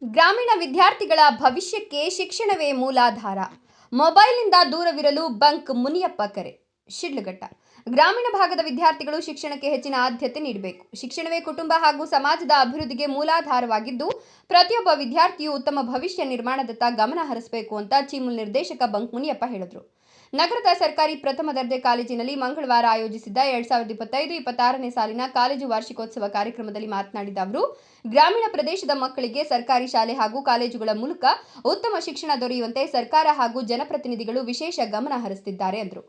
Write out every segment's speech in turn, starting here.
ಗ್ರಾಮೀಣ ವಿದ್ಯಾರ್ಥಿಗಳ ಭವಿಷ್ಯಕ್ಕೆ ಶಿಕ್ಷಣವೇ ಮೂಲಾಧಾರ. ಮೊಬೈಲ್ನಿಂದ ದೂರವಿರಲು ಬಂಕ್ ಮುನಿಯಪ್ಪ ಕರೆ. ಶಿಡ್ಲಘಟ್ಟ. ಗ್ರಾಮೀಣ ಭಾಗದ ವಿದ್ಯಾರ್ಥಿಗಳು ಶಿಕ್ಷಣಕ್ಕೆ ಹೆಚ್ಚಿನ ಆದ್ಯತೆ ನೀಡಬೇಕು. ಶಿಕ್ಷಣವೇ ಕುಟುಂಬ ಹಾಗೂ ಸಮಾಜದ ಅಭಿವೃದ್ಧಿಗೆ ಮೂಲಾಧಾರವಾಗಿದ್ದು, ಪ್ರತಿಯೊಬ್ಬ ವಿದ್ಯಾರ್ಥಿಯು ಉತ್ತಮ ಭವಿಷ್ಯ ನಿರ್ಮಾಣದತ್ತ ಗಮನ ಹರಿಸಬೇಕು ಅಂತ ಚೀಮುಲ್ ನಿರ್ದೇಶಕ ಬಂಕ್ ಮುನಿಯಪ್ಪ ಹೇಳಿದರು. ನಗರದ ಸರ್ಕಾರಿ ಪ್ರಥಮ ದರ್ಜೆ ಕಾಲೇಜಿನಲ್ಲಿ ಮಂಗಳವಾರ ಆಯೋಜಿಸಿದ್ದ 2025-26ನೇ ಸಾಲಿನ ಕಾಲೇಜು ವಾರ್ಷಿಕೋತ್ಸವ ಕಾರ್ಯಕ್ರಮದಲ್ಲಿ ಮಾತನಾಡಿದ ಅವರು, ಗ್ರಾಮೀಣ ಪ್ರದೇಶದ ಮಕ್ಕಳಿಗೆ ಸರ್ಕಾರಿ ಶಾಲೆ ಹಾಗೂ ಕಾಲೇಜುಗಳ ಮೂಲಕ ಉತ್ತಮ ಶಿಕ್ಷಣ ದೊರೆಯುವಂತೆ ಸರ್ಕಾರ ಹಾಗೂ ಜನಪ್ರತಿನಿಧಿಗಳು ವಿಶೇಷ ಗಮನ ಹರಿಸುತ್ತಿದ್ದಾರೆ ಎಂದರು.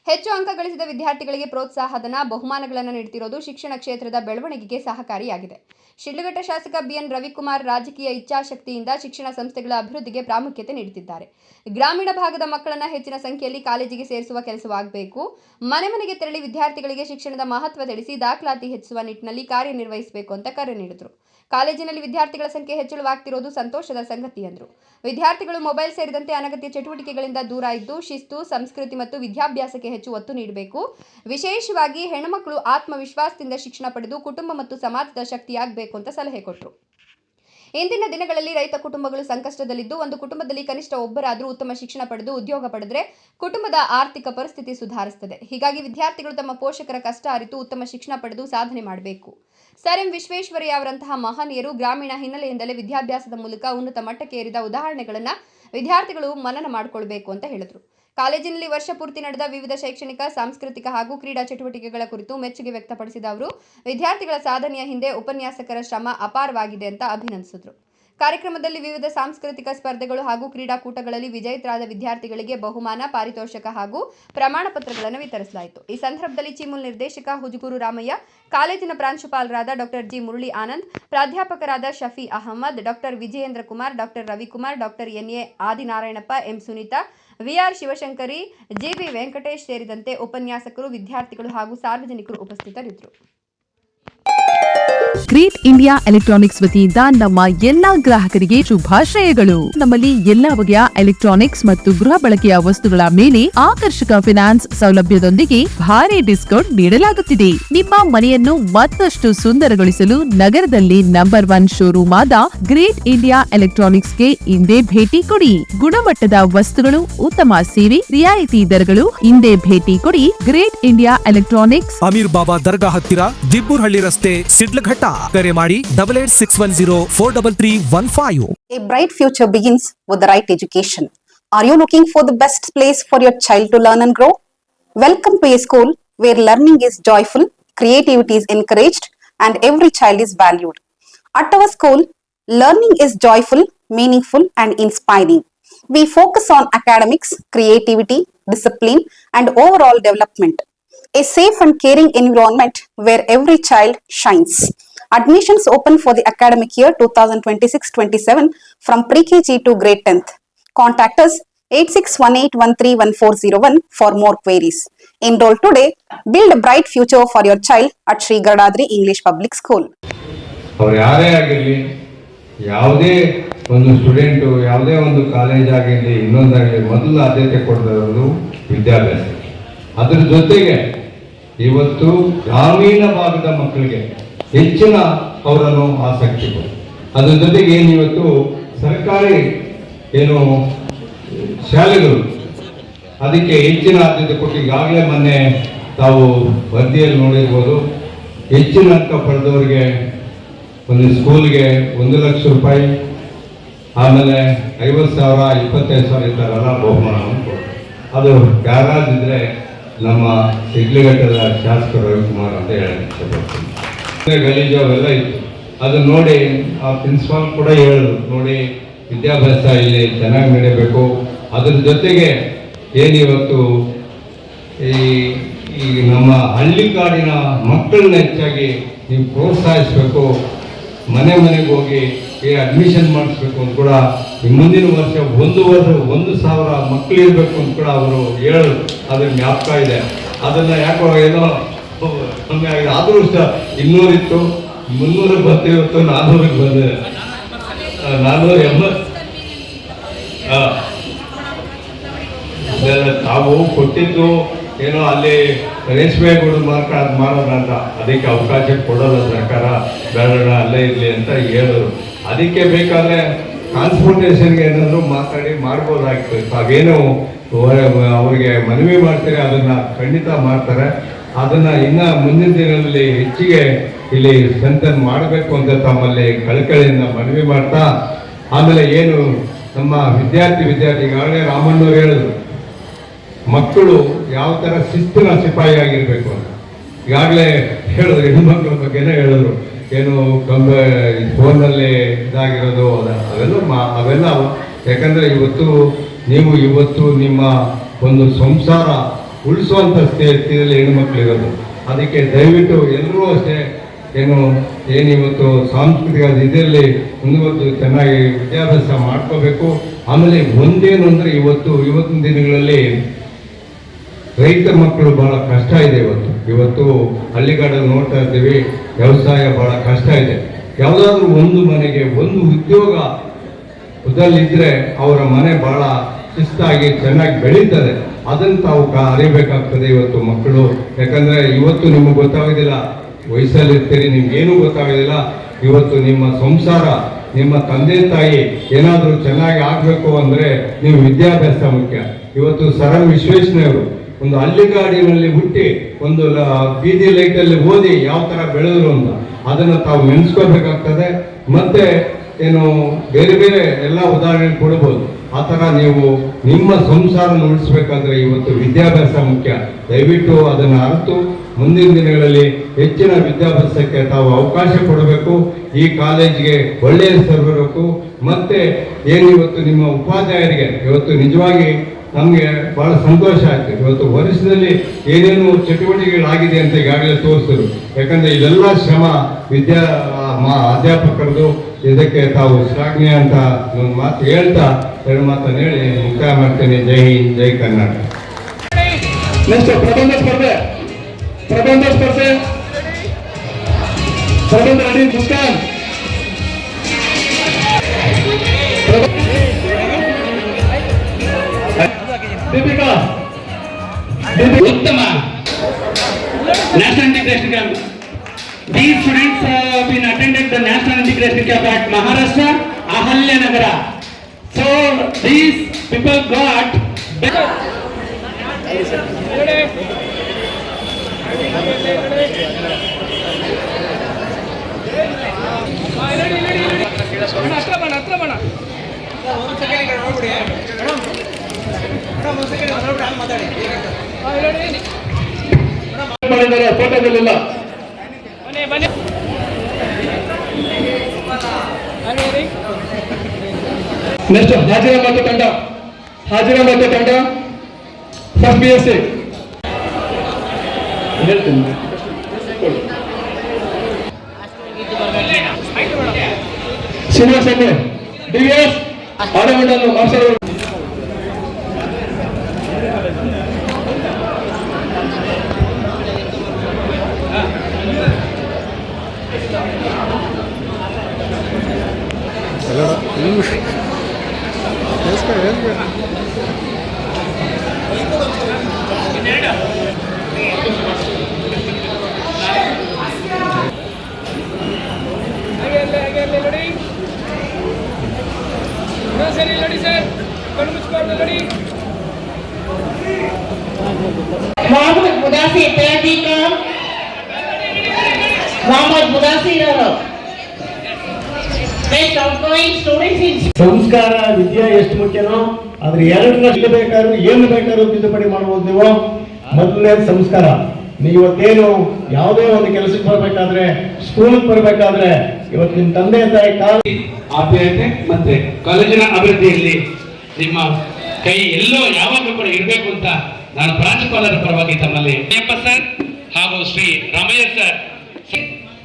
ಹೆಚ್ಚು ಅಂಕ ಗಳಿಸಿದ ವಿದ್ಯಾರ್ಥಿಗಳಿಗೆ ಪ್ರೋತ್ಸಾಹಧನ, ಬಹುಮಾನಗಳನ್ನು ನೀಡುತ್ತಿರುವುದು ಶಿಕ್ಷಣ ಕ್ಷೇತ್ರದ ಬೆಳವಣಿಗೆಗೆ ಸಹಕಾರಿಯಾಗಿದೆ. ಶಿಡ್ಲಘಟ್ಟ ಶಾಸಕ ಬಿಎನ್ ರವಿಕುಮಾರ್ ರಾಜಕೀಯ ಇಚ್ಛಾಶಕ್ತಿಯಿಂದ ಶಿಕ್ಷಣ ಸಂಸ್ಥೆಗಳ ಅಭಿವೃದ್ಧಿಗೆ ಪ್ರಾಮುಖ್ಯತೆ ನೀಡುತ್ತಿದ್ದಾರೆ. ಗ್ರಾಮೀಣ ಭಾಗದ ಮಕ್ಕಳನ್ನು ಹೆಚ್ಚಿನ ಸಂಖ್ಯೆಯಲ್ಲಿ ಕಾಲೇಜಿಗೆ ಸೇರಿಸುವ ಕೆಲಸವಾಗಬೇಕು. ಮನೆ ಮನೆಗೆ ತೆರಳಿ ವಿದ್ಯಾರ್ಥಿಗಳಿಗೆ ಶಿಕ್ಷಣದ ಮಹತ್ವ ತಿಳಿಸಿ ದಾಖಲಾತಿ ಹೆಚ್ಚಿಸುವ ನಿಟ್ಟಿನಲ್ಲಿ ಕಾರ್ಯನಿರ್ವಹಿಸಬೇಕು ಅಂತ ಕರೆ ನೀಡಿದರು. ಕಾಲೇಜಿನಲ್ಲಿ ವಿದ್ಯಾರ್ಥಿಗಳ ಸಂಖ್ಯೆ ಹೆಚ್ಚಳವಾಗುತ್ತಿರುವುದು ಸಂತೋಷದ ಸಂಗತಿ ಎಂದರು. ವಿದ್ಯಾರ್ಥಿಗಳು ಮೊಬೈಲ್ ಸೇರಿದಂತೆ ಅನಗತ್ಯ ಚಟುವಟಿಕೆಗಳಿಂದ ದೂರ ಇದ್ದು ಶಿಸ್ತು, ಸಂಸ್ಕೃತಿ ಮತ್ತು ವಿದ್ಯಾಭ್ಯಾಸಕ್ಕೆ ಹೆಚ್ಚು ಒತ್ತು ನೀಡಬೇಕು. ವಿಶೇಷವಾಗಿ ಹೆಣ್ಣುಮಕ್ಕಳು ಆತ್ಮವಿಶ್ವಾಸದಿಂದ ಶಿಕ್ಷಣ ಪಡೆದು ಕುಟುಂಬ ಮತ್ತು ಸಮಾಜದ ಶಕ್ತಿಯಾಗಬೇಕು ಅಂತ ಸಲಹೆ ಕೊಟ್ಟರು. ಇಂದಿನ ದಿನಗಳಲ್ಲಿ ರೈತ ಕುಟುಂಬಗಳು ಸಂಕಷ್ಟದಲ್ಲಿದ್ದು, ಒಂದು ಕುಟುಂಬದಲ್ಲಿ ಕನಿಷ್ಠ ಒಬ್ಬರಾದರೂ ಉತ್ತಮ ಶಿಕ್ಷಣ ಪಡೆದು ಉದ್ಯೋಗ ಪಡೆದರೆ ಕುಟುಂಬದ ಆರ್ಥಿಕ ಪರಿಸ್ಥಿತಿ ಸುಧಾರಿಸುತ್ತದೆ. ಹೀಗಾಗಿ ವಿದ್ಯಾರ್ಥಿಗಳು ತಮ್ಮ ಪೋಷಕರ ಕಷ್ಟ ಅರಿತು ಉತ್ತಮ ಶಿಕ್ಷಣ ಪಡೆದು ಸಾಧನೆ ಮಾಡಬೇಕು. ಸರ್ ಎಂ ವಿಶ್ವೇಶ್ವರಯ್ಯ ಅವರಂತಹ ಮಹನೀಯರು ಗ್ರಾಮೀಣ ಹಿನ್ನೆಲೆಯಿಂದಲೇ ವಿದ್ಯಾಭ್ಯಾಸದ ಮೂಲಕ ಉನ್ನತ ಮಟ್ಟಕ್ಕೆ ಏರಿದ ಉದಾಹರಣೆಗಳನ್ನು ವಿದ್ಯಾರ್ಥಿಗಳು ಮನನ ಮಾಡಿಕೊಳ್ಳಬೇಕು ಅಂತ ಹೇಳಿದರು. ಕಾಲೇಜಿನಲ್ಲಿ ವರ್ಷ ಪೂರ್ತಿ ನಡೆದ ವಿವಿಧ ಶೈಕ್ಷಣಿಕ, ಸಾಂಸ್ಕೃತಿಕ ಹಾಗೂ ಕ್ರೀಡಾ ಚಟುವಟಿಕೆಗಳ ಕುರಿತು ಮೆಚ್ಚುಗೆ ವ್ಯಕ್ತಪಡಿಸಿದ ಅವರು, ವಿದ್ಯಾರ್ಥಿಗಳ ಸಾಧನೆಯ ಹಿಂದೆ ಉಪನ್ಯಾಸಕರ ಶ್ರಮ ಅಪಾರವಾಗಿದೆ ಅಂತ ಅಭಿನಂದಿಸಿದರು. ಕಾರ್ಯಕ್ರಮದಲ್ಲಿ ವಿವಿಧ ಸಾಂಸ್ಕೃತಿಕ ಸ್ಪರ್ಧೆಗಳು ಹಾಗೂ ಕ್ರೀಡಾಕೂಟಗಳಲ್ಲಿ ವಿಜೇತರಾದ ವಿದ್ಯಾರ್ಥಿಗಳಿಗೆ ಬಹುಮಾನ, ಪಾರಿತೋಷಕ ಹಾಗೂ ಪ್ರಮಾಣ ಪತ್ರಗಳನ್ನು ವಿತರಿಸಲಾಯಿತು. ಈ ಸಂದರ್ಭದಲ್ಲಿ ಚೀಮುಲ್ ನಿರ್ದೇಶಕ ಹುಜುಗೂರು ರಾಮಯ್ಯ, ಕಾಲೇಜಿನ ಪ್ರಾಂಶುಪಾಲರಾದ ಡಾಕ್ಟರ್ ಜಿ ಮುರಳಿ ಆನಂದ್, ಪ್ರಾಧ್ಯಾಪಕರಾದ Shafi Ahmed, doctor Vijayendra Kumar, doctor Ravikumar, doctor NA Adinarayanappa, M Sunitha, VR Shivashankari, GB Venkatesh ಸೇರಿದಂತೆ ಉಪನ್ಯಾಸಕರು, ವಿದ್ಯಾರ್ಥಿಗಳು ಹಾಗೂ ಸಾರ್ವಜನಿಕರು ಉಪಸ್ಥಿತರಿದ್ದರು. ಗ್ರೇಟ್ ಇಂಡಿಯಾ ಎಲೆಕ್ಟ್ರಾನಿಕ್ಸ್ ವತಿಯಿಂದ ನಮ್ಮ ಎಲ್ಲಾ ಗ್ರಾಹಕರಿಗೆ ಶುಭಾಶಯಗಳು. ನಮ್ಮಲ್ಲಿ ಎಲ್ಲಾ ಬಗೆಯ ಎಲೆಕ್ಟ್ರಾನಿಕ್ಸ್ ಮತ್ತು ಗೃಹ ಬಳಕೆಯ ವಸ್ತುಗಳ ಮೇಲೆ ಆಕರ್ಷಕ ಫಿನಾನ್ಸ್ ಸೌಲಭ್ಯದೊಂದಿಗೆ ಭಾರಿ ಡಿಸ್ಕೌಂಟ್ ನೀಡಲಾಗುತ್ತಿದೆ. ನಿಮ್ಮ ಮನೆಯನ್ನು ಮತ್ತಷ್ಟು ಸುಂದರಗೊಳಿಸಲು ನಗರದಲ್ಲಿ ನಂಬರ್ 1 ಶೋರೂಮ್ ಆದ ಗ್ರೇಟ್ ಇಂಡಿಯಾ ಎಲೆಕ್ಟ್ರಾನಿಕ್ಸ್ಗೆ ಇಂದೇ ಭೇಟಿ ಕೊಡಿ. ಗುಣಮಟ್ಟದ ವಸ್ತುಗಳು, ಉತ್ತಮ ಸೇವೆ, ರಿಯಾಯಿತಿ ದರಗಳು. ಇಂದೇ ಭೇಟಿ ಕೊಡಿ. ಗ್ರೇಟ್ ಇಂಡಿಯಾ ಎಲೆಕ್ಟ್ರಾನಿಕ್ಸ್, ಅಮೀರ್ ಬಾಬಾ ದರ್ಗಾ ಹತ್ತಿರ, ದಿಬ್ಬೂರ್ಹಳ್ಳಿ ರಸ್ತೆ, ಶಿಡ್ಲಘಟ್ಟ. ಕರೆ ಮಾಡಿ 8861043315. A bright future begins with the right education. Are you looking for the best place for your child to learn and grow? Welcome to a school where learning is joyful, creativity is encouraged, and every child is valued. At our school, learning is joyful, meaningful, and inspiring. We focus on academics, creativity, discipline, and overall development. A safe and caring environment where every child shines. Admissions open for the academic year 2026-27 from pre-KG to grade 10th. Contact us 8618131401 for more queries. Enroll today. Build a bright future for your child at Sri Gadadri English Public School. ಅವರು ಯಾರೇ ಆಗಿರಲಿ, ಯಾವುದೇ ಒಂದು student, ಯಾವುದೇ ಒಂದು college ಆಗಿರಲಿ, ಇನ್ನೊಂದಾಗಲಿ, ಮೊದಲು ಆದ್ಯತೆ ಕೊಡೋದು ವಿದ್ಯಾಭ್ಯಾಸ. ಅದರ ಜೊತೆಗೆ ಇವತ್ತು ಗ್ರಾಮೀಣ ಭಾಗದ ಮಕ್ಕಳಿಗೆ ಹೆಚ್ಚಿನ ಅವರನ್ನು ಆಸಕ್ತಿ ಕೊಡಿ. ಅದ್ರ ಜೊತೆಗೆ ಏನಿವತ್ತು ಸರ್ಕಾರಿ ಶಾಲೆಗಳು ಅದಕ್ಕೆ ಹೆಚ್ಚಿನ ಆದ್ಯತೆ ಕೊಟ್ಟು, ಈಗಾಗಲೇ ಮೊನ್ನೆ ತಾವು ವರದಿಯಲ್ಲಿ ನೋಡಿರ್ಬೋದು, ಹೆಚ್ಚಿನ ಅಂಕ ಪಡೆದವರಿಗೆ ಒಂದು ಸ್ಕೂಲ್ಗೆ 1 ಲಕ್ಷ ರೂಪಾಯಿ, ಆಮೇಲೆ 50,000, 25,000 ಇದ್ದಾರಲ್ಲ ಬಹುಮಾನವನ್ನು ಕೊಡ್ತಾರೆ. ಅದು ಯಾರಾದಿದ್ರೆ ನಮ್ಮ ಶಿಡ್ಲಘಟ್ಟದ ಶಾಸಕರು ರವಿಕುಮಾರ್ ಅಂತ ಹೇಳಕ್ಕೆ ಇಷ್ಟಪಡ್ತೀನಿ. ಗಲೀಜು ಅವೆಲ್ಲ ಇತ್ತು, ಅದನ್ನು ನೋಡಿ ಆ ಪ್ರಿನ್ಸಿಪಾಲ್ ಕೂಡ ಹೇಳಿದ್ರು, ನೋಡಿ ವಿದ್ಯಾಭ್ಯಾಸ ಇಲ್ಲಿ ಚೆನ್ನಾಗಿ ನಡೀಬೇಕು. ಅದ್ರ ಜೊತೆಗೆ ಏನಿವತ್ತು ಈ ನಮ್ಮ ಹಳ್ಳಿಗಾಡಿನ ಮಕ್ಕಳನ್ನ ಹೆಚ್ಚಾಗಿ ನೀವು ಪ್ರೋತ್ಸಾಹಿಸಬೇಕು, ಮನೆ ಮನೆಗೆ ಹೋಗಿ ಅಡ್ಮಿಷನ್ ಮಾಡಿಸ್ಬೇಕು ಅಂತ ಕೂಡ, ಮುಂದಿನ ವರ್ಷ 1,000 ಮಕ್ಕಳು ಇರಬೇಕು ಅಂತ ಕೂಡ ಅವರು ಹೇಳಿದ್ರು. ಅದ್ರ ಜ್ಞಾಪಕ ಇದೆ. ಅದನ್ನು ಯಾಕೋ ಏನೋ ಕಮ್ಮಿ ಆಗಿದೆ, ಆದರೂ ಸಹ 200 ಇತ್ತು, 300 ಬಂತು, ಇವತ್ತು 400ಕ್ಕೆ ಬಂದಿದೆ. 480 ತಾವು ಕೊಟ್ಟಿದ್ದು ಏನೋ ಅಲ್ಲಿ ರೇಷ್ಮೆ ಗೂಡು ಮಾಡೋಣ ಅಂತ, ಅದಕ್ಕೆ ಅವಕಾಶ ಕೊಡೋಲ್ಲ ಸರ್ಕಾರ, ಬೇಡ ಅಲ್ಲೇ ಇರಲಿ ಅಂತ ಹೇಳಿದ್ರು. ಅದಕ್ಕೆ ಬೇಕಾದರೆ ಟ್ರಾನ್ಸ್ಪೋರ್ಟೇಷನ್ಗೆ ಏನಾದರೂ ಮಾತಾಡಿ ಮಾಡ್ಬೋದಾಗ್ತದೆ. ತಾವೇನು ಅವರಿಗೆ ಮನವಿ ಮಾಡ್ತೀರಿ ಅದನ್ನು ಖಂಡಿತ ಮಾಡ್ತಾರೆ. ಅದನ್ನು ಇನ್ನು ಮುಂದಿನ ದಿನಗಳಲ್ಲಿ ಹೆಚ್ಚಿಗೆ ಇಲ್ಲಿ ಸ್ಟ್ರೆಂಥನ್ ಮಾಡಬೇಕು ಅಂತ ತಮ್ಮಲ್ಲಿ ಕಳಕಳಿಯಿಂದ ಮನವಿ ಮಾಡ್ತಾ, ಆಮೇಲೆ ಏನು ನಮ್ಮ ಈಗಾಗಲೇ ರಾಮಣ್ಣವ್ರು ಹೇಳಿದ್ರು, ಮಕ್ಕಳು ಯಾವ ಥರ ಶಿಸ್ತಿನ ಸಿಪಾಯಿ ಆಗಿರಬೇಕು ಅಂತ ಈಗಾಗಲೇ ಹೇಳಿದ್ರು. ಹೆಣ್ಮಕ್ಳ ಬಗ್ಗೆನೇ ಹೇಳಿದ್ರು, ಏನು ಫೋನಲ್ಲಿ ಇದಾಗಿರೋದು ಅವೆಲ್ಲ ಯಾಕಂದರೆ ಇವತ್ತು ನಿಮ್ಮ ಒಂದು ಸಂಸಾರ ಉಳಿಸುವಂಥ ಸ್ಥಿತಿಯಲ್ಲಿ ಹೆಣ್ಮಕ್ಳಿರೋದು. ಅದಕ್ಕೆ ದಯವಿಟ್ಟು ಎಲ್ಲರೂ ಅಷ್ಟೇ ಏನಿವತ್ತು ಸಾಂಸ್ಕೃತಿಕ ಇದರಲ್ಲಿ ಮುಂದುವರೆದು ಚೆನ್ನಾಗಿ ವಿದ್ಯಾಭ್ಯಾಸ ಮಾಡ್ಕೋಬೇಕು. ಆಮೇಲೆ ಒಂದೇನು ಅಂದರೆ ಇವತ್ತಿನ ದಿನಗಳಲ್ಲಿ ರೈತರ ಮಕ್ಕಳು ಭಾಳ ಕಷ್ಟ ಇದೆ. ಇವತ್ತು ಹಳ್ಳಿಗಾಡಲ್ಲಿ ನೋಡ್ತಾ ಇದ್ದೀವಿ, ವ್ಯವಸಾಯ ಭಾಳ ಕಷ್ಟ ಇದೆ. ಯಾವುದಾದ್ರೂ ಒಂದು ಮನೆಗೆ ಒಂದು ಉದ್ಯೋಗ ಇದ್ದರೆ ಅವರ ಮನೆ ಭಾಳ ಶಿಸ್ತಾಗಿ ಚೆನ್ನಾಗಿ ಬೆಳೀತದೆ. ಅದನ್ನು ತಾವು ಅರಿಬೇಕಾಗ್ತದೆ ಇವತ್ತು ಮಕ್ಕಳು. ಯಾಕಂದರೆ ಇವತ್ತು ನಿಮಗೆ ಗೊತ್ತಾಗೋದಿಲ್ಲ, ವಯಸ್ಸಲ್ಲಿರ್ತೀರಿ, ನಿಮ್ಗೇನೂ ಗೊತ್ತಾಗೋದಿಲ್ಲ. ಇವತ್ತು ನಿಮ್ಮ ಸಂಸಾರ, ನಿಮ್ಮ ತಂದೆ ತಾಯಿ ಏನಾದರೂ ಚೆನ್ನಾಗಿ ಆಗಬೇಕು ಅಂದರೆ ನೀವು ವಿದ್ಯಾಭ್ಯಾಸ ಮುಖ್ಯ. ಇವತ್ತು ಸರ್ ಎಂ ವಿಶ್ವೇಶ್ವರಯ್ಯನವರು ಒಂದು ಹಳ್ಳಿಗಾಡಿನಲ್ಲಿ ಹುಟ್ಟಿ ಒಂದು ಬೀದಿ ಲೈಟಲ್ಲಿ ಓದಿ ಯಾವ ಥರ ಬೆಳೆದ್ರು ಅಂತ ಅದನ್ನು ತಾವು ನೆನೆಸ್ಕೋಬೇಕಾಗ್ತದೆ. ಮತ್ತು ಬೇರೆ ಬೇರೆ ಎಲ್ಲ ಉದಾಹರಣೆ ಕೊಡ್ಬೋದು. ಆ ಥರ ನೀವು ನಿಮ್ಮ ಸಂಸಾರ ಉಳಿಸ್ಬೇಕಾದ್ರೆ ಇವತ್ತು ವಿದ್ಯಾಭ್ಯಾಸ ಮುಖ್ಯ. ದಯವಿಟ್ಟು ಅದನ್ನು ಅರಿತು ಮುಂದಿನ ದಿನಗಳಲ್ಲಿ ಹೆಚ್ಚಿನ ವಿದ್ಯಾಭ್ಯಾಸಕ್ಕೆ ತಾವು ಅವಕಾಶ ಕೊಡಬೇಕು. ಈ ಕಾಲೇಜಿಗೆ ಒಳ್ಳೆಯ ಹೆಸರು ಬರಬೇಕು. ಮತ್ತು ಏನಿವತ್ತು ನಿಮ್ಮ ಉಪಾಧ್ಯಾಯರಿಗೆ ಇವತ್ತು ನಿಜವಾಗಿ ನಮಗೆ ಭಾಳ ಸಂತೋಷ ಆಯ್ತು. ಇವತ್ತು ವರ್ಷದಲ್ಲಿ ಏನೇನು ಚಟುವಟಿಕೆಗಳಾಗಿದೆ ಅಂತ ಈಗಾಗಲೇ ತೋರಿಸಿದ್ರು. ಯಾಕಂದರೆ ಇದೆಲ್ಲ ಶ್ರಮ ಅಧ್ಯಾಪಕರದು. ಇದಕ್ಕೆ ತಾವು ಶ್ಲಾಘನೀಯ ಅಂತ ಒಂದು ಮಾತು ಹೇಳ್ತಾ ಎರಡು ಮಾತನ್ನು ಹೇಳಿ ಮುಕ್ತಾಯ ಮಾಡ್ತೇನೆ. ಜೈ ಹಿಂದ್, ಜೈ ಕರ್ನಾಟಕ. ನೆಕ್ಸ್ಟ್ ಪ್ರಬಂಧ ಸ್ಪರ್ಧೆ ರೆಡಿ. ಮುಸ್ಕಾನ್ ದೀಪಿಕಾ ಉತ್ತಮ national integration camp. These students have been attended the national integration camp at Maharashtra, Ahalyanagara. So these people got ಫೋಟೋದಲ್ಲಿಲ್ಲ. ನೆಕ್ಸ್ಟ್ ಹಾಜಿರಾ ಮತ್ತು ತಂಡ ಫಸ್ಟ್ BSc ಹೇಳ್ತೀನಿ. ಶ್ರೀನಿವಾಸ DVS ಆಡಮಂಡಲ ಮಾಸ್ಟರ್. मोहम्मद मुदासिर तैयारी का Mohammed Mudasir best outgoing students in ಸಂಸ್ಕಾರ ವಿದ್ಯೆ ಎಷ್ಟು ಮುಖ್ಯನೋ ಅದ್ರ ಎರಡರಲ್ಲಿ ಬೇಕಾದ್ರೂ ಏನು ಬೇಕಾದ್ರೂ ತಿದ್ದುಪಡಿ ಮಾಡಬಹುದು. ನೀವು ಮೊದಲನೇ ಸಂಸ್ಕಾರ. ನೀವತ್ತೇನು ಯಾವುದೇ ಒಂದು ಕೆಲಸಕ್ಕೆ ಬರಬೇಕಾದ್ರೆ, ಸ್ಕೂಲ್ಗೆ ಬರಬೇಕಾದ್ರೆ ಇವತ್ತು ನಿಮ್ಮ ತಂದೆ ತಾಯಿ ಆಪ್ಯಾಯತೆ ಮತ್ತೆ ಕಾಲೇಜಿನ ಅಭಿವೃದ್ಧಿಯಲ್ಲಿ ನಿಮ್ಮ ಕೈ ಎಲ್ಲೋ ಯಾವಾಗಲೂ ಕೂಡ ಇರಬೇಕು ಅಂತ ನಾನು ಪ್ರಾಂಶುಪಾಲರ ಪರವಾಗಿ ತಮ್ಮಲ್ಲಿ ಸರ್ ಹಾಗೂ ಶ್ರೀ ರಾಮಯ್ಯ ಸರ್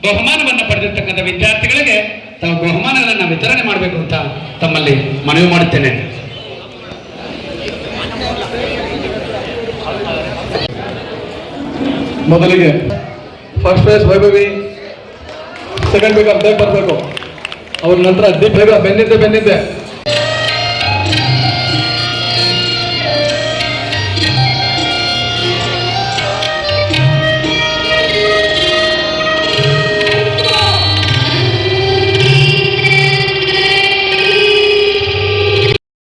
ಬಹುಮಾನವನ್ನು ಪಡೆದಿರ್ತಕ್ಕಂಥ ವಿದ್ಯಾರ್ಥಿಗಳಿಗೆ ತಾವು ಬಹುಮಾನಗಳನ್ನು ವಿತರಣೆ ಮಾಡಬೇಕು ಅಂತ ತಮ್ಮಲ್ಲಿ ಮನವಿ ಮಾಡುತ್ತೇನೆ. ಮೊದಲಿಗೆ ಫಸ್ಟ್ ಪ್ರೈಸ್ ವೈಭವಿ, ಸೆಕೆಂಡ್ ಬೇಗ ಬರಬೇಕು. ಅವ್ರ ನಂತರ ದೀಪ್ ಬೇಗ ಬೆನ್ನಿದ್ದೆ